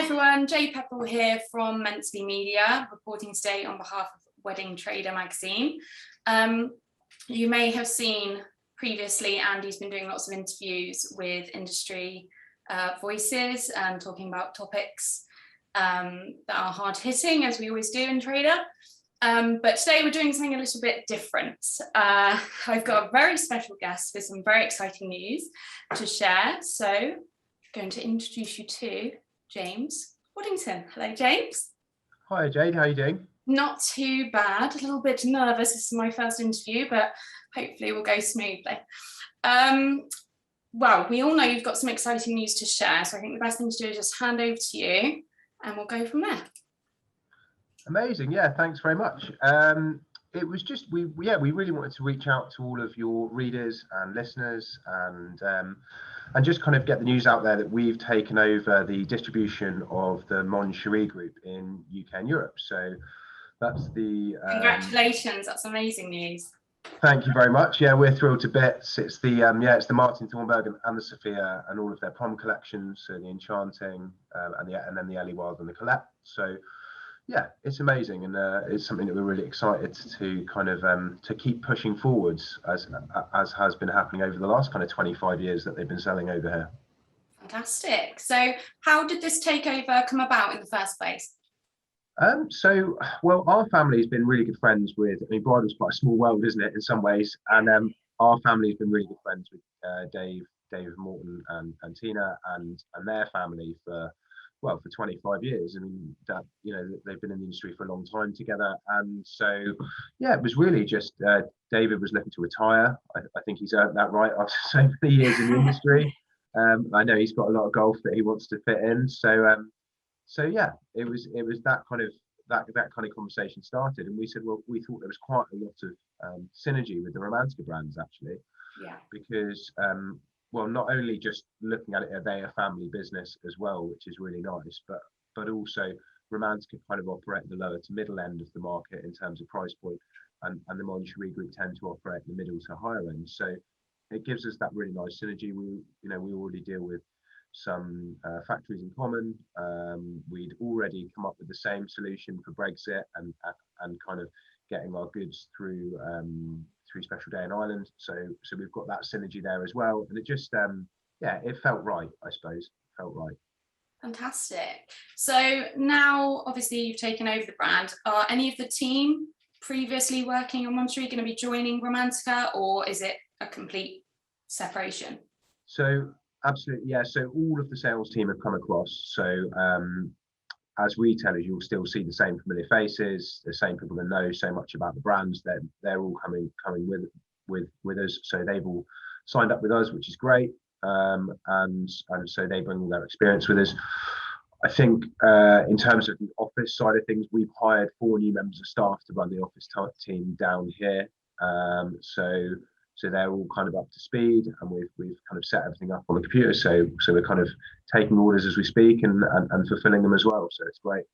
everyone, Jade Pepperell here from Meant to Be Media, reporting today on behalf of Wedding Trader magazine. You may have seen previously Andy's been doing lots of interviews with industry voices and talking about topics that are hard hitting, as we always do in Trader. But today we're doing something a little bit different. I've got a very special guest with some very exciting news to share. So I'm going to introduce you to James Waddington. Hello, James. Hi, Jade. How are you doing? Not too bad. A little bit nervous. This is my first interview, but hopefully it will go smoothly. Well, we all know you've got some exciting news to share, so I think the best thing to do is just hand over to you and we'll go from there. Amazing. Yeah, thanks very much. It was just we really wanted to reach out to all of your readers and listeners and just kind of get the news out there that we've taken over the distribution of the Montreal group in UK and Europe. So that's the congratulations. That's amazing news. Thank you very much. Yeah, we're thrilled to bits. It's the it's the Martin Thornburg and the Sophia and all of their prom collections, so the Enchanting and then the Ellie Wild and the Colette. So yeah, it's amazing, and it's something that we're really excited to kind of to keep pushing forwards as has been happening over the last kind of 25 years that they've been selling over here. Fantastic. So how did this takeover come about in the first place? So, well, our family's been really good friends with, I mean, bridal's quite a small world, isn't it, in some ways, and our family's been really good friends with Dave Morton and Tina and their family for 25 years. I mean, that, you know, they've been in the industry for a long time together, and so yeah, it was really just David was looking to retire. I think he's earned that right after so many years in the industry. I know he's got a lot of golf that he wants to fit in, so yeah, it was that kind of conversation started, and we said, well, we thought there was quite a lot of synergy with the Romantica brands, actually. Yeah. Because well, not only just looking at it, are they a family business as well, which is really nice, but also Romantica kind of operate at the lower to middle end of the market in terms of price point, and the Montreal group tend to operate in the middle to higher end. So it gives us that really nice synergy. We already deal with some factories in common. We'd already come up with the same solution for Brexit and kind of getting our goods through Special Day in Ireland. So we've got that synergy there as well. And it just it felt right, I suppose. Felt right. Fantastic. So now obviously you've taken over the brand. Are any of the team previously working on Montreal going to be joining Romantica, or is it a complete separation? So absolutely, yeah. So all of the sales team have come across. So as retailers, you'll still see the same familiar faces, the same people that know so much about the brands. They're all coming with us. So they've all signed up with us, which is great. And so they bring all their experience with us. I think in terms of the office side of things, we've hired 4 new members of staff to run the office team down here. So they're all kind of up to speed, and we've kind of set everything up on the computer. So we're kind of taking orders as we speak and fulfilling them as well. So it's great.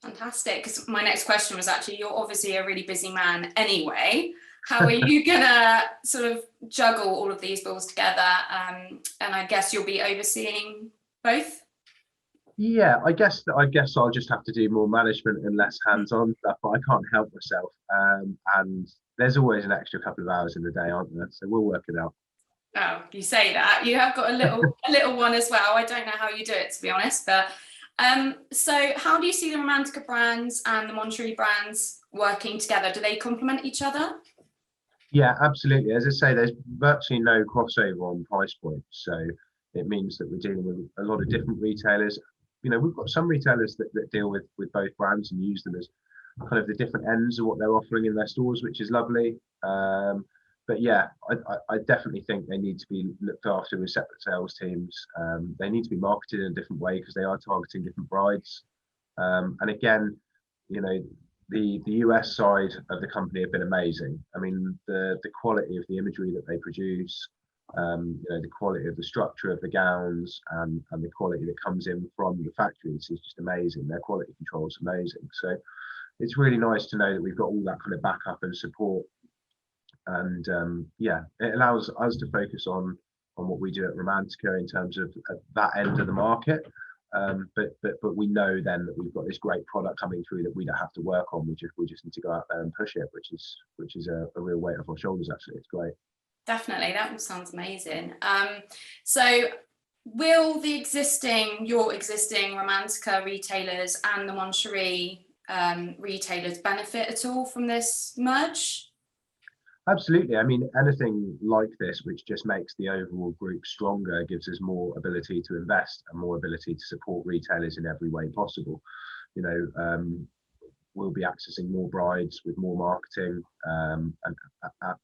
Fantastic. Because my next question was actually, you're obviously a really busy man anyway. How are you gonna sort of juggle all of these balls together? And I guess you'll be overseeing both. Yeah, I guess I'll just have to do more management and less hands-on stuff, but I can't help myself. And there's always an extra couple of hours in the day, aren't there? So we'll work it out. Oh, you say that. You have got a little one as well. I don't know how you do it, to be honest. But so how do you see the Romantica brands and the Montreal brands working together? Do they complement each other? Yeah, absolutely. As I say, there's virtually no crossover on price points. So it means that we're dealing with a lot of different retailers. You know, we've got some retailers that deal with both brands and use them as kind of the different ends of what they're offering in their stores, which is lovely. But yeah, I definitely think they need to be looked after with separate sales teams. They need to be marketed in a different way because they are targeting different brides. And again, you know, the US side of the company have been amazing. I mean, the quality of the imagery that they produce, you know, the quality of the structure of the gowns and the quality that comes in from the factories is just amazing. Their quality control is amazing. So it's really nice to know that we've got all that kind of backup and support. And yeah, it allows us to focus on what we do at Romantica in terms of that end of the market. But we know then that we've got this great product coming through that we don't have to work on. We just need to go out there and push it, which is a real weight off our shoulders. Actually, it's great. Definitely, that all sounds amazing. So will your existing Romantica retailers and the Moncherie retailers benefit at all from this merge? Absolutely. I mean, anything like this, which just makes the overall group stronger, gives us more ability to invest and more ability to support retailers in every way possible. You know, we'll be accessing more brides with more marketing, and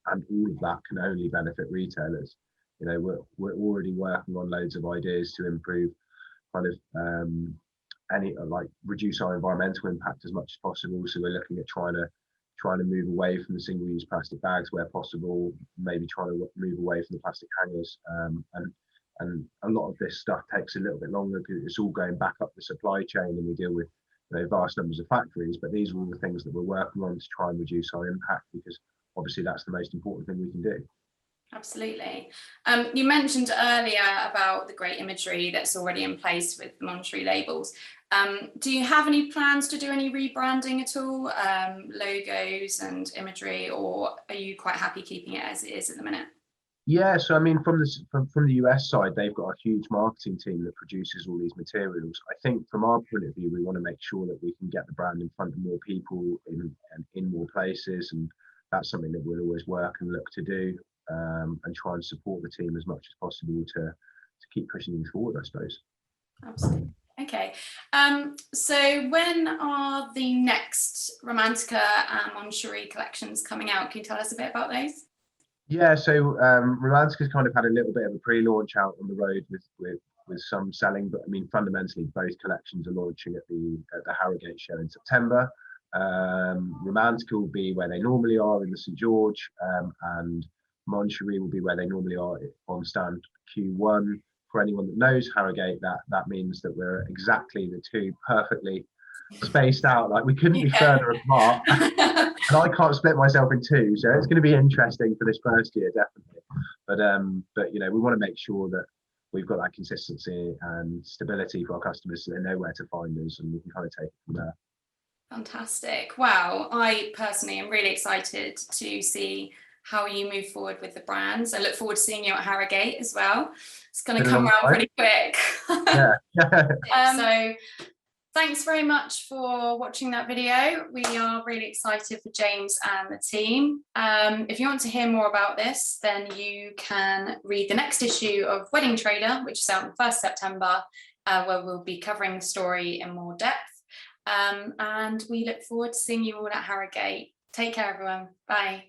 all of that can only benefit retailers. You know, we're already working on loads of ideas to improve kind of reduce our environmental impact as much as possible. So we're looking at trying to move away from the single-use plastic bags where possible, maybe trying to move away from the plastic hangers, and a lot of this stuff takes a little bit longer because it's all going back up the supply chain, and we deal with vast numbers of factories. But these are all the things that we're working on to try and reduce our impact, because obviously that's the most important thing we can do. Absolutely. You mentioned earlier about the great imagery that's already in place with the Moncherie labels. Do you have any plans to do any rebranding at all, logos and imagery, or are you quite happy keeping it as it is at the minute? Yeah, so I mean, from the US side, they've got a huge marketing team that produces all these materials. I think from our point of view, we want to make sure that we can get the brand in front of more people in more places, and that's something that we'll always work and look to do, and try and support the team as much as possible to keep pushing things forward, I suppose. Absolutely. Okay. So when are the next Romantica and Moncherie collections coming out? Can you tell us a bit about those? Yeah, so Romantica's kind of had a little bit of a pre-launch out on the road with some selling, but I mean fundamentally both collections are launching at the Harrogate show in September. Romantica will be where they normally are in the St George, and Moncherie will be where they normally are on stand Q1. For anyone that knows Harrogate, that means that we're exactly the two perfectly spaced out, like we couldn't be further apart. And I can't split myself in two, so it's going to be interesting for this first year, definitely. But you know, we want to make sure that we've got that consistency and stability for our customers, so they know where to find us, and we can kind of take it from there. Fantastic. Wow, I personally am really excited to see how you move forward with the brands. I look forward to seeing you at Harrogate as well. It's going to come around pretty quick. Yeah. So thanks very much for watching that video. We are really excited for James and the team. If you want to hear more about this, then you can read the next issue of Wedding Trader, which is out on the 1st September, where we'll be covering the story in more depth. And we look forward to seeing you all at Harrogate. Take care, everyone. Bye.